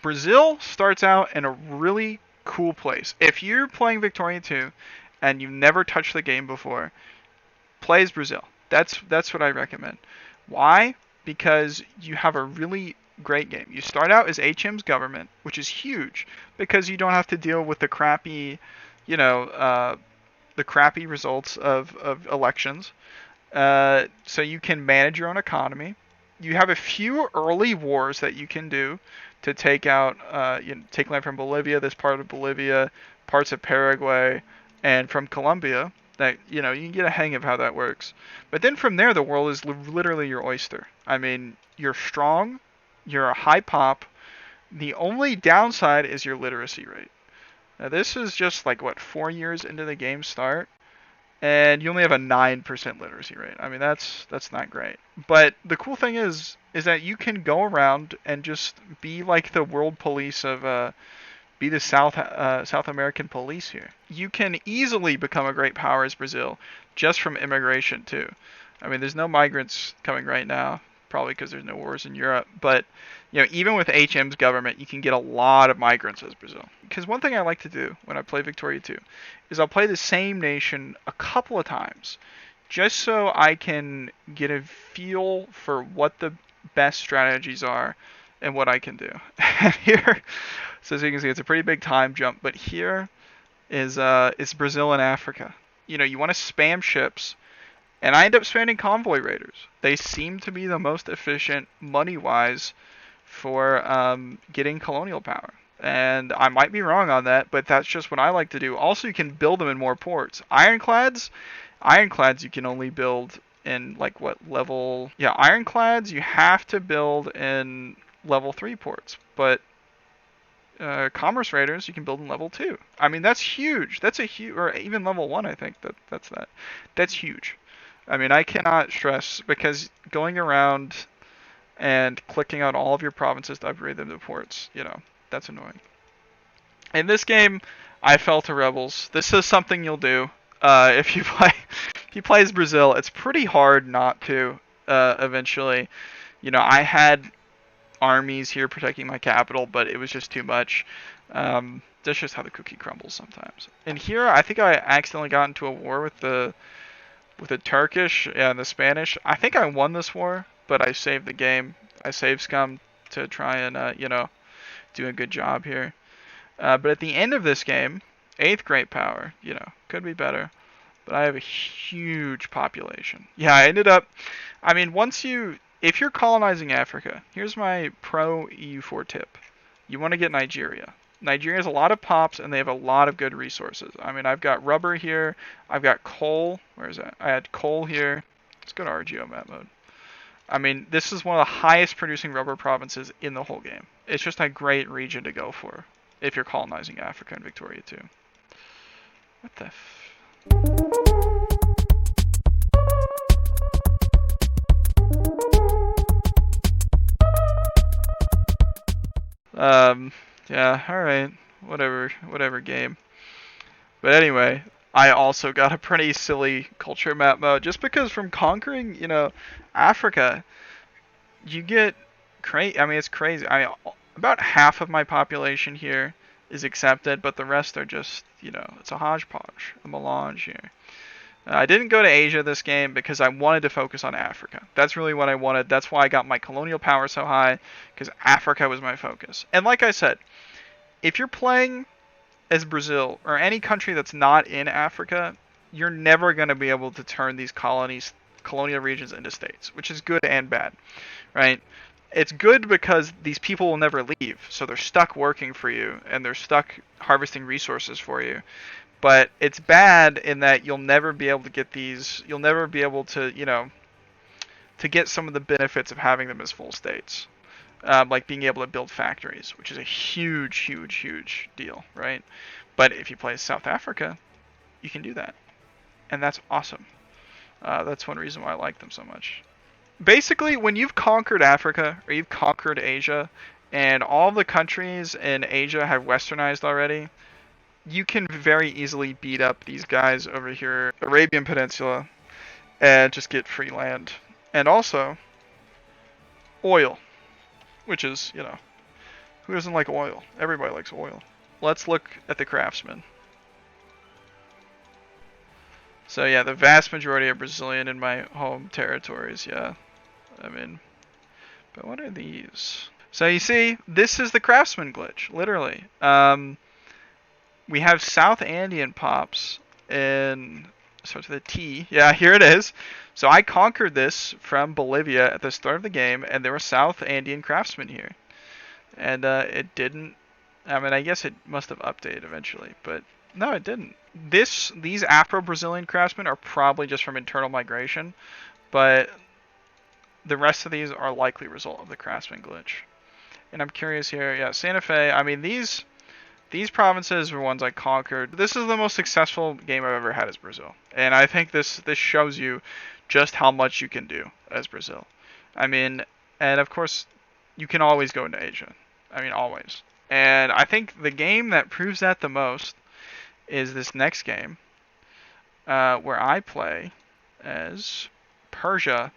Brazil starts out in a really cool place. If you're playing Victoria 2 and you've never touched the game before, play as Brazil. That's what I recommend. Why? Because you have a really great game. You start out as HM's government, which is huge because you don't have to deal with the crappy, you know, the crappy results of elections. So you can manage your own economy. You have a few early wars that you can do to take out, take land from Bolivia, this part of Bolivia, parts of Paraguay, and from Colombia. That you can get a hang of how that works. But then from there, the world is literally your oyster. I mean, you're strong, you're a high pop. The only downside is your literacy rate. Now this is just like what 4 years into the game start, and you only have a 9% literacy rate. I mean, that's not great. But the cool thing is that you can go around and just be like the world police of be the South American police here. You can easily become a great power as Brazil just from immigration too. I mean, there's no migrants coming right now, probably because there's no wars in Europe. But even with HM's government, you can get a lot of migrants as Brazil. Because one thing I like to do when I play Victoria 2 is I'll play the same nation a couple of times, just so I can get a feel for what the best strategies are and what I can do. Here, so as you can see, it's a pretty big time jump. But here is it's Brazil and Africa. You want to spam ships, and I end up spamming convoy raiders. They seem to be the most efficient money-wise for getting colonial power. And I might be wrong on that, but that's just what I like to do. Also, you can build them in more ports. Ironclads you can only build in like what level? Yeah, ironclads you have to build in level 3 ports, but commerce raiders you can build in level 2. I mean, that's huge. That's a huge, or even level 1. I think that's huge. I mean, I cannot stress, because going around and clicking on all of your provinces to upgrade them to ports, that's annoying. In this game, I fell to rebels. This is something you'll do if you play as Brazil. It's pretty hard not to eventually. I had armies here protecting my capital, but it was just too much. That's just how the cookie crumbles sometimes. And here, I think I accidentally got into a war with the Turkish and the Spanish. I think I won this war, but I saved the game. I saved scum to try and do a good job here. But at the end of this game, 8th great power, could be better. But I have a huge population. Yeah, I ended up, I mean, if you're colonizing Africa, here's my pro EU4 tip. You want to get Nigeria. Nigeria has a lot of pops, and they have a lot of good resources. I mean, I've got rubber here. I've got coal. Where is that? I had coal here. Let's go to RGO map mode. I mean, this is one of the highest producing rubber provinces in the whole game. It's just a great region to go for if you're colonizing Africa in Victoria 2. What the yeah, alright. Whatever game. But anyway, I also got a pretty silly culture map mode, just because from conquering, Africa, you get crazy. I mean, it's crazy. I mean, about half of my population here is accepted, but the rest are just, it's a hodgepodge, a melange here. I didn't go to Asia this game because I wanted to focus on Africa. That's really what I wanted. That's why I got my colonial power so high, because Africa was my focus. And like I said, if you're playing as Brazil or any country that's not in Africa, you're never going to be able to turn these colonial regions into states, which is good and bad, right? It's good because these people will never leave, so they're stuck working for you, and they're stuck harvesting resources for you. But it's bad in that you'll never be able to get these, you'll never be able to, to get some of the benefits of having them as full states. Like being able to build factories, which is a huge, huge, huge deal, right? But if you play as South Africa, you can do that. And that's awesome. That's one reason why I like them so much. Basically, when you've conquered Africa, or you've conquered Asia, and all the countries in Asia have westernized already, you can very easily beat up these guys over here, Arabian Peninsula, and just get free land. And also, oil, which is, Who doesn't like oil? Everybody likes oil. Let's look at the craftsmen. So yeah, the vast majority are Brazilian in my home territories, yeah. I mean, but what are these? So you see, this is the craftsman glitch, literally. We have South Andean pops in, starts with a T. Yeah, here it is. So I conquered this from Bolivia at the start of the game, and there were South Andean craftsmen here. And it didn't, I mean, I guess it must have updated eventually, but no, it didn't. These Afro-Brazilian craftsmen are probably just from internal migration, but the rest of these are likely a result of the craftsman glitch. And I'm curious here, yeah, Santa Fe, I mean, these provinces were ones I conquered. This is the most successful game I've ever had as Brazil. And I think this shows you just how much you can do as Brazil. I mean, and of course, you can always go into Asia. I mean, always. And I think the game that proves that the most is this next game, where I play as Persia